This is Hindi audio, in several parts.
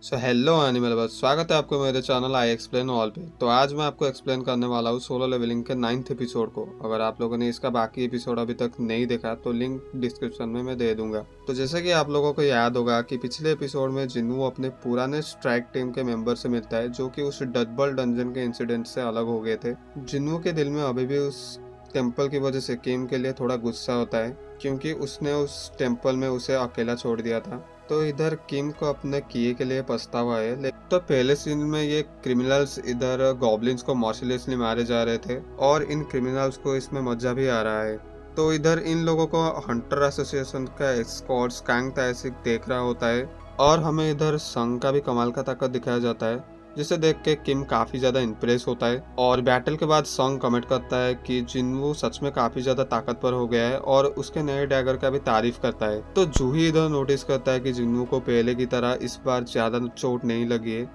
हेलो एनिमल बस स्वागत है आपको मेरे चैनल आई एक्सप्लेन ऑल पे। तो आज मैं आपको एक्सप्लेन करने वाला हूँ सोलो लेवलिंग के 9th एपिसोड को। अगर आप लोगों ने इसका बाकी एपिसोड अभी तक नहीं देखा तो लिंक डिस्क्रिप्शन में मैं दे दूंगा। तो जैसे कि आप लोगों को याद होगा कि पिछले एपिसोड में जिन्नू अपने पुराने स्ट्राइक टीम के मेंबर से मिलता है जो कि उस डडबल डंजन के इंसिडेंट से अलग हो गए थे। जिन्नू के दिल में अभी भी उस टेम्पल की वजह से किम के लिए थोड़ा गुस्सा होता है क्योंकि उसने उस टेम्पल में उसे अकेला छोड़ दिया था। तो इधर किम को अपने किए के लिए पछतावा है। तो पहले सीन में ये क्रिमिनल्स इधर गॉब्लिन्स को मर्सिलेसली मारे जा रहे थे और इन क्रिमिनल्स को इसमें मजा भी आ रहा है। तो इधर इन लोगों को हंटर एसोसिएशन का एस्कॉर्ट स्कैंक तैसिक देख रहा होता है और हमें इधर संग का भी कमाल का ताकत दिखाया जाता है, जिसे देख के किम काफी ज्यादा इम्प्रेस होता है। और बैटल के बाद सॉन्ग कमेंट करता है कि जिन्वू सच में काफी ज्यादा ताकतवर हो गया है और उसके नए डैगर का भी तारीफ करता है। तो जूही इधर नोटिस करता है कि जिन्वू को पहले की तरह इस बार ज्यादा चोट नहीं लगी है।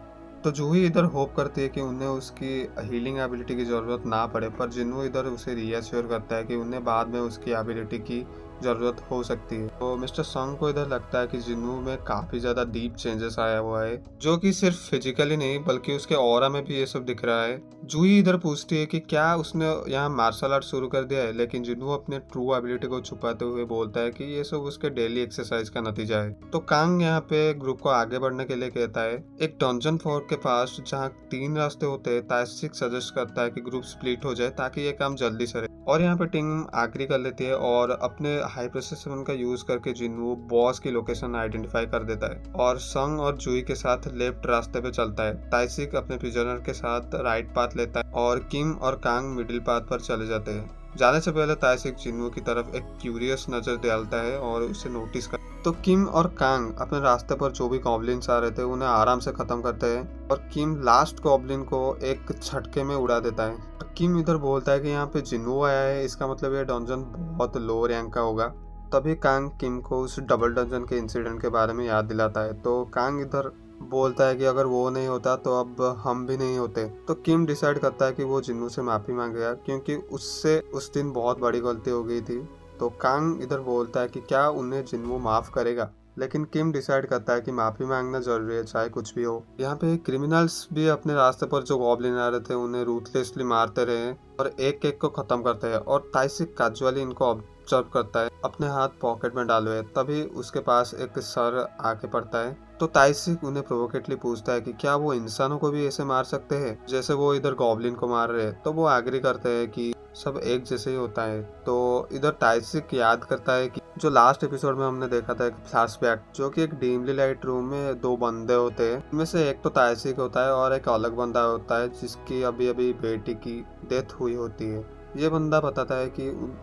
तो जूही इधर होप करती है कि उन्हें उसकी हीलिंग एबिलिटी की जरूरत ना पड़े, पर जिन्वू इधर उसे रीअश्योर करता है कि उन्हें बाद में उसकी एबिलिटी की जरूरत हो सकती है। तो मिस्टर सॉन्ग को इधर लगता है कि जिन्नू में काफी ज्यादा डीप चेंजेस आया हुआ है, जो कि सिर्फ फिजिकली नहीं बल्कि उसके ऑरा में भी ये सब दिख रहा है। जूही इधर पूछती है कि क्या उसने यहाँ मार्शल आर्ट शुरू कर दिया है, लेकिन जिन्नू अपने ट्रू एबिलिटी को छुपाते हुए बोलता है कि ये सब उसके डेली एक्सरसाइज का नतीजा है। तो कांग यहाँ पे ग्रुप को आगे बढ़ने के लिए कहता है। एक डंजन फोर्ट के पास जहाँ 3 रास्ते होते हैं, ताइसिक सजेस्ट करता है कि ग्रुप स्प्लिट हो जाए ताकि ये काम जल्दी सरे। और यहाँ पे टीम आखिरी कर लेती है और अपने हाई प्रेसिशन का यूज करके जिन्नू बॉस की लोकेशन आइडेंटिफाई कर देता है और संग और जूही के साथ लेफ्ट रास्ते पे चलता है। ताइसिक अपने प्रिजनर के साथ राइट पाथ लेता है और किम और कांग मिडिल पाथ पर चले जाते हैं। जाने से पहले ताइसिक जिन्नू की तरफ एक क्यूरियस नजर डालता है और उसे नोटिस कर। तो किम और कांग अपने रास्ते पर जो भी गॉब्लिन्स आ रहे थे उन्हें आराम से खत्म करते हैं और किम लास्ट गॉब्लिन को एक झटके में उड़ा देता है। किम इधर बोलता है कि यहाँ पे जिन्नू आया है, इसका मतलब ये डंजन बहुत लो रैंक का होगा। तभी कांग किम को उस डबल डंजन के इंसिडेंट के बारे में याद दिलाता है। तो कांग इधर बोलता है कि अगर वो नहीं होता तो अब हम भी नहीं होते। तो किम डिसाइड करता है कि वो जिन्नू से माफी मांगेगा क्योंकि उससे उस दिन बहुत बड़ी गलती हो गई थी। तो कांग इधर बोलता है कि क्या उन्हें जिन्नू माफ करेगा, लेकिन किम डिसाइड करता है कि माफी मांगना जरूरी है चाहे कुछ भी हो। यहाँ पे क्रिमिनल्स भी अपने रास्ते पर जो गॉब्लिन आ रहे थे उन्हें रूथलेसली मारते रहे और एक एक को खत्म करते हैं। और ताइसिक कैजुअली इनको ऑब्जर्व करता है, अपने हाथ पॉकेट में डाले हुए। तभी उसके पास एक सर आके पड़ता है। तो ताइसिक उन्हें प्रोवोकेटली पूछता है कि क्या वो इंसानों को भी ऐसे मार सकते हैं जैसे वो इधर गॉब्लिन को मार रहे हैं। तो वो एग्री करते हैं कि सब एक जैसे ही होता है। तो इधर ताइसिक याद करता है कि जो लास्ट एपिसोड में हमने देखा था एक फ्लैशबैक, जो कि एक डीमली लाइट रूम में 2 बंदे होते हैं। इनमें से एक तो ताइसिक होता है और एक अलग बंदा होता है जिसकी अभी अभी बेटी की डेथ हुई होती है। ये बंदा बताता है कि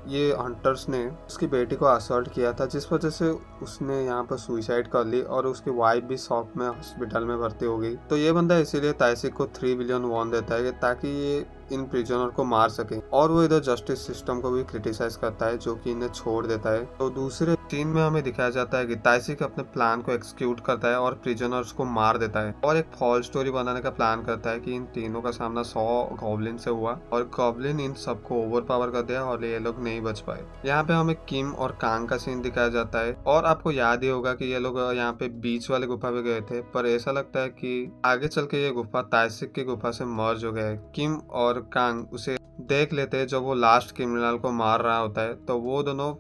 ये हंटर्स ने उसकी बेटी को असॉल्ट किया था, जिस वजह से उसने यहाँ पर सुसाइड कर ली और उसकी वाइफ भी शॉक में हॉस्पिटल में भर्ती हो गई। तो ये बंदा इसीलिए ताइसिक को 3 बिलियन वॉन देता है ताकि ये इन प्रिजनर को मार सके। और वो इधर जस्टिस सिस्टम को भी क्रिटिसाइज करता है जो कि इन्हें छोड़ देता है। तो दूसरे सीन में हमें दिखाया जाता है कि ताइसिक अपने प्लान को एक्सिक्यूट करता है और प्रिजनर्स को मार देता है और एक फॉल स्टोरी बनाने का प्लान करता है कि इन तीनों का सामना 100 गॉब्लिन से हुआ और गॉब्लिन इन सबको ओवर पावर कर दिया और ये लोग नहीं बच पाए। यहाँ पे हमें किम और कांग का सीन दिखाया जाता है और आपको याद ही होगा कि ये लोग यहाँ पे बीच वाले गुफा पे गए थे, पर ऐसा लगता है कि आगे चल के ये गुफा ताइसिक की गुफा से मर्ज हो गया है। किम और कांग उसे देख लेते हैं जब वो लास्ट क्रिमिनल को मार रहा होता है, तो वो दोनों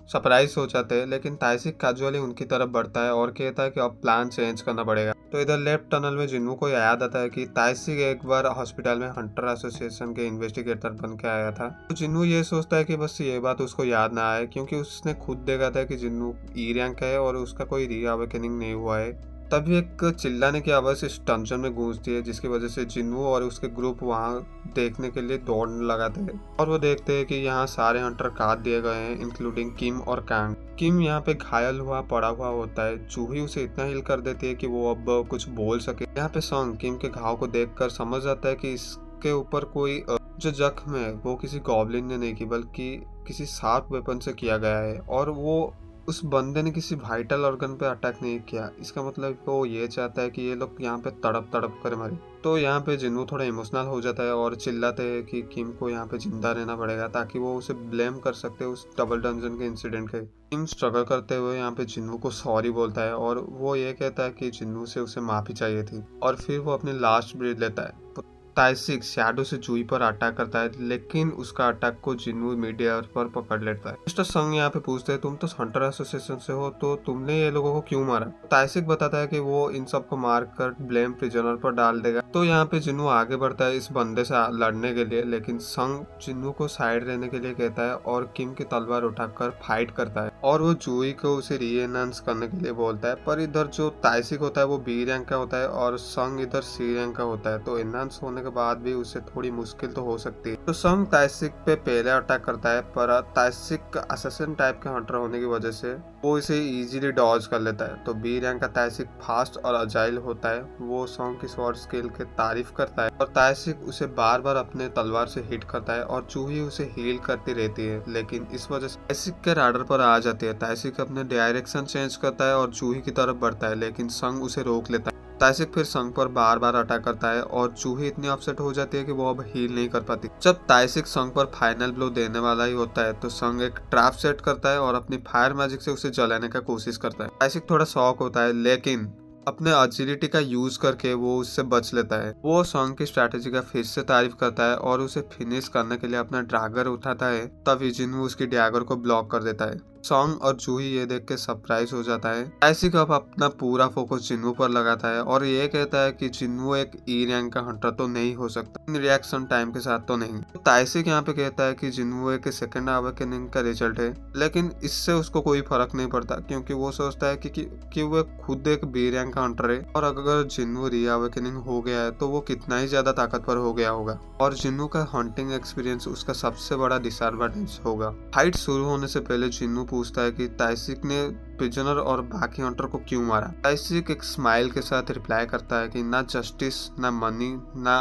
सरप्राइज हो जाते हैं। लेकिन ताइसिक कैजुअली उनकी तरफ बढ़ता है और कहता है कि अब प्लान चेंज करना पड़ेगा। तो इधर लेफ्ट टनल में जिन्नू को याद आता है कि ताइसिक एक बार हॉस्पिटल में हंटर एसोसिएशन के इन्वेस्टिगेटर बन के आया था। तो जिन्नू ये सोचता है कि बस ये बात उसको याद ना आए क्योंकि उसने खुद देखा था कि जिन्नू ई रैंक है और उसका कोई री अवेकनिंग नहीं हुआ है। तभी एक चिल्लाने की आवाज इस डंजन में गूंजती है, जिसकी वजह से जिन्नू और उसके ग्रुप वहां देखने के लिए दौड़ने लगाते हैं और वो देखते हैं कि यहाँ सारे हंटर काट दिए गए हैं, इंक्लूडिंग किम और कांग। किम यहाँ पे घायल हुआ पड़ा हुआ होता है। जूही उसे इतना हिल कर देती है कि वो अब कुछ बोल सके। यहाँ पे सॉन्ग किम के घाव को देखकर समझ जाता है कि इसके ऊपर कोई जो जख्म है वो किसी गॉब्लिन ने नहीं की बल्कि किसी शार्प वेपन से किया गया है और वो उस बंदे ने किसी वाइटल ऑर्गन पे अटैक नहीं किया। इसका मतलब वो ये चाहता है कि ये लोग यहाँ पे तड़प तड़प कर मरे। तो यहाँ पे जिन्नू थोड़ा इमोशनल हो जाता है और चिल्लाते हैं कि किम को यहाँ पे जिंदा रहना पड़ेगा ताकि वो उसे ब्लेम कर सकते हैं उस डबल डंजन के इंसिडेंट के। किम स्ट्रगल करते हुए यहाँ पे जिन्नू को सॉरी बोलता है और वो ये कहता है कि जिन्नू से उसे माफी चाहिए थी, और फिर वो अपनी लास्ट ब्रीथ लेता है। ताइसिक शैडो से जूही पर अटैक करता है, लेकिन उसका अटैक को जिन्नू मिड एयर पर पकड़ लेता है। मिस्टर संग यहाँ पे पूछते हैं, तुम तो हंटर एसोसिएशन से हो, तो तुमने ये लोगों को क्यों मारा? ताइसिक बताता है कि वो इन सबको मार कर ब्लेम प्रिजनर पर डाल देगा। तो यहाँ पे जिन्नू आगे बढ़ता है इस बंदे से लड़ने के लिए, लेकिन संग जिन्नू को साइड रहने के लिए कहता है और किम की तलवार उठाकर फाइट करता है, और वो जूही को उसे रीएनहांस करने के लिए बोलता है। पर इधर जो ताइसिक होता है वो बी रैंक का होता है और संग इधर सी रैंक का होता है, तो एनहांस होने के बाद भी उसे थोड़ी मुश्किल तो हो सकती है। तो संग ताइसिक पे पहले अटैक करता है, पर ताइसिक असैसिन टाइप के हंटर होने की वजह से वो इसे इजीली डॉज कर लेता है। तो बी रैंक का ताइसिक फास्ट और अजाइल होता है। वो संग की स्वॉर्ड स्किल के तारीफ करता है और ताइसिक उसे बार बार अपने तलवार से हिट करता है और जूही उसे हील करती रहती है, लेकिन इस वजह से ताइसिक के राडर पर आ जाती है। ताइसिक अपने डायरेक्शन चेंज करता है और जूही की तरफ बढ़ता है, लेकिन संग उसे रोक लेता है। ताइसिक फिर संग पर बार बार अटैक करता है और जूही इतनी अपसेट हो जाती है कि वो अब हील नहीं कर पाती। जब ताइसिक संग पर फाइनल ब्लो देने वाला ही होता है तो संग एक ट्रैप सेट करता है और अपनी फायर मैजिक से उसे जलाने का कोशिश करता है। ताइसिक थोड़ा शॉक होता है, लेकिन अपने एजिलिटी का यूज करके वो उससे बच लेता है। वो संग की स्ट्रैटेजी का फिर से तारीफ करता है और उसे फिनिश करने के लिए अपना ड्रैगर उठाता है, तभी जिन्नू उसकी डैगर को ब्लॉक कर देता है। सॉन्ग और जूही ये देख के सरप्राइज हो जाता है। ताइसिक अब अपना पूरा फोकस जिन्नू पर लगाता है और ये कहता है कि जिन्नू एक ई रैंक का हंटर तो नहीं हो सकता, इन रिएक्शन टाइम के साथ तो नहीं। ताइसिक यहाँ पे कहता है कि जिन्नू एक सेकंड अवेकनिंग का रिजल्ट है, लेकिन इससे उसको कोई फर्क नहीं पड़ता क्योंकि वो सोचता है कि वो खुद एक बी रैंक का हंटर है, और अगर जिन्नू री अवेकनिंग हो गया है तो वो कितना ही ज्यादा ताकतवर हो गया होगा, और जिन्नू का हंटिंग एक्सपीरियंस उसका सबसे बड़ा डिसएडवांटेज होगा। फाइट शुरू होने से पहले जिन्नू पूछता है कि ताइसिक ने प्रिजनर और बाकी हंटर को क्यों मारा। ताइसिक एक स्माइल के साथ रिप्लाई करता है कि ना जस्टिस, ना मनी, ना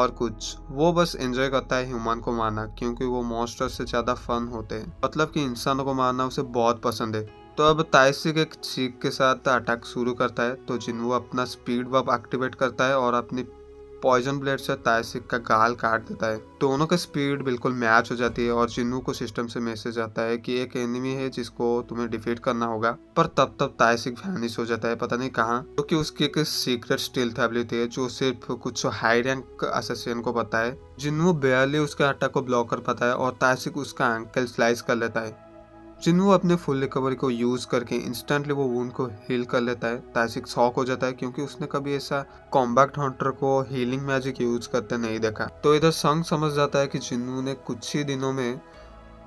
और कुछ, वो बस एंजॉय करता है ह्यूमन को मारना, क्योंकि वो मॉन्स्टर से ज्यादा फन होते हैं। मतलब कि इंसानों को मारना उसे बहुत पसंद है। तो अब ताइसिक एक चीख के साथ अटैक शुरू करता है, तो जिन्नू अपना स्पीड बफ एक्टिवेट करता है और अपनी पॉइजन ब्लेड से ताइसिक का गाल काट देता है। दोनों का स्पीड बिल्कुल मैच हो जाती है और जिन्नू को सिस्टम से मैसेज आता है कि एक एनिमी है जिसको तुम्हें डिफीट करना होगा। पर तब ताइसिक वैनिश हो जाता है, पता नहीं कहाँ, क्योंकि उसकी एक सीक्रेट स्टील्थ एबिलिटी है जो सिर्फ कुछ हाई रैंक असैसिन को पता है। जिन्नू बेयरली उसके अटैक को ब्लॉक कर पाता है और ताइसिक उसका एंकल स्लाइस कर लेता है। जिन्नू अपने फुल रिकवरी को यूज करके इंस्टेंटली वो वुंड को हील कर लेता है। ताइसिक शॉक हो जाता है क्योंकि उसने कभी ऐसा कॉम्बैक्ट हंटर को हीलिंग मैजिक यूज करते नहीं देखा। तो इधर संग समझ जाता है कि जिन्नू ने कुछ ही दिनों में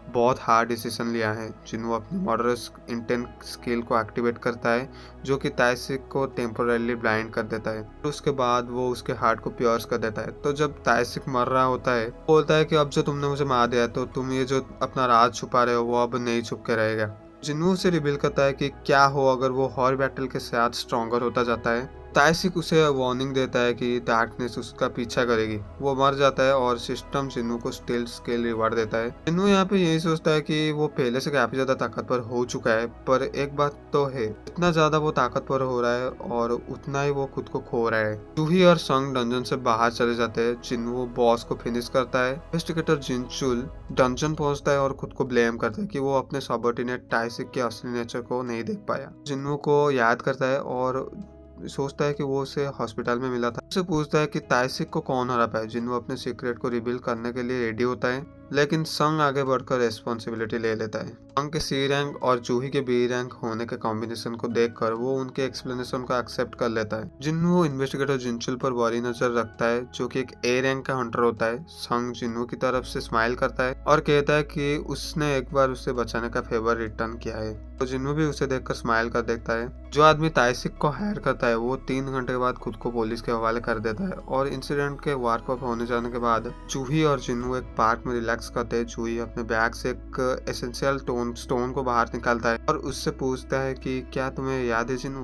बहुत हार्ड डिसीजन लिया है। जिन्नू अपनी मर्डरस इंटेंट स्किल को एक्टिवेट करता है, जो कि ताइसिक को टेम्पोरली ब्लाइंड कर देता है। तो उसके बाद वो उसके हार्ट को प्योर्स कर देता है। तो जब ताइसिक मर रहा होता है, बोलता है कि अब जो तुमने मुझे मार दिया तो तुम ये जो अपना राज छुपा रहे हो वो अब नहीं छुप के रहेगा। जिन्नू से रिवील करता है कि क्या हो अगर वो हर बैटल के साथ स्ट्रॉन्गर होता जाता है। ताइसिक उसे वार्निंग देता है कि डार्कनेस उसका पीछा करेगी। वो मर जाता है और सिस्टम जिन्नू को स्टील स्केल रिवार्ड देता है। जिन्नू यहाँ पे यही सोचता है कि वो पहले से काफी ज्यादा ताकतवर हो चुका है, पर एक बात तो है, इतना ज्यादा वो ताकतवर हो रहा है और उतना ही वो खुद को खो रहा है। जूही और संग डंजन से बाहर चले जाते हैं। जिन्नू बॉस को फिनिश करता है। इन्वेस्टिगेटर जिनचुल डंजन पहुंचता है और खुद को ब्लेम करता है कि वो अपने सबऑर्डिनेट ताइसिक के असली नेचर को नहीं देख पाया। जिन्नू को याद करता है और सोचता है कि वो उसे हॉस्पिटल में मिला था। उससे पूछता है कि ताइसिक को कौन हरा पाए। जिन्नू अपने सीक्रेट को रिवील करने के लिए रेडी होता है, लेकिन संग आगे बढ़कर रेस्पॉन्सिबिलिटी ले लेता है। संग के सी रैंक और जूही के बी रैंक होने के कॉम्बिनेशन को देखकर वो उनके एक्सप्लेनेशन को एक्सेप्ट कर लेता है। जिन्नू इन्वेस्टिगेटर जिनचुल पर बड़ी नजर रखता है, जो कि एक ए रैंक का हंटर होता है। संग जिन्नू की तरफ से स्माइल करता है और कहता है कि उसने एक बार उसे बचाने का फेवर रिटर्न किया है। तो जिन्नू भी उसे देखकर स्माइल कर देता है। जो आदमी ताइसिक को हायर करता है वो 3 घंटे के बाद खुद को पुलिस के हवाले कर देता है, और इंसिडेंट के वर्कआउट होने जाने के बाद जूही और जिन्नू एक पार्क में रिलैक्स करते हैं। जूही अपने बैग से एक एसेंशियल स्टोन को बाहर निकालता है और उससे पूछता है कि क्या तुम्हें याद है जिन्नू,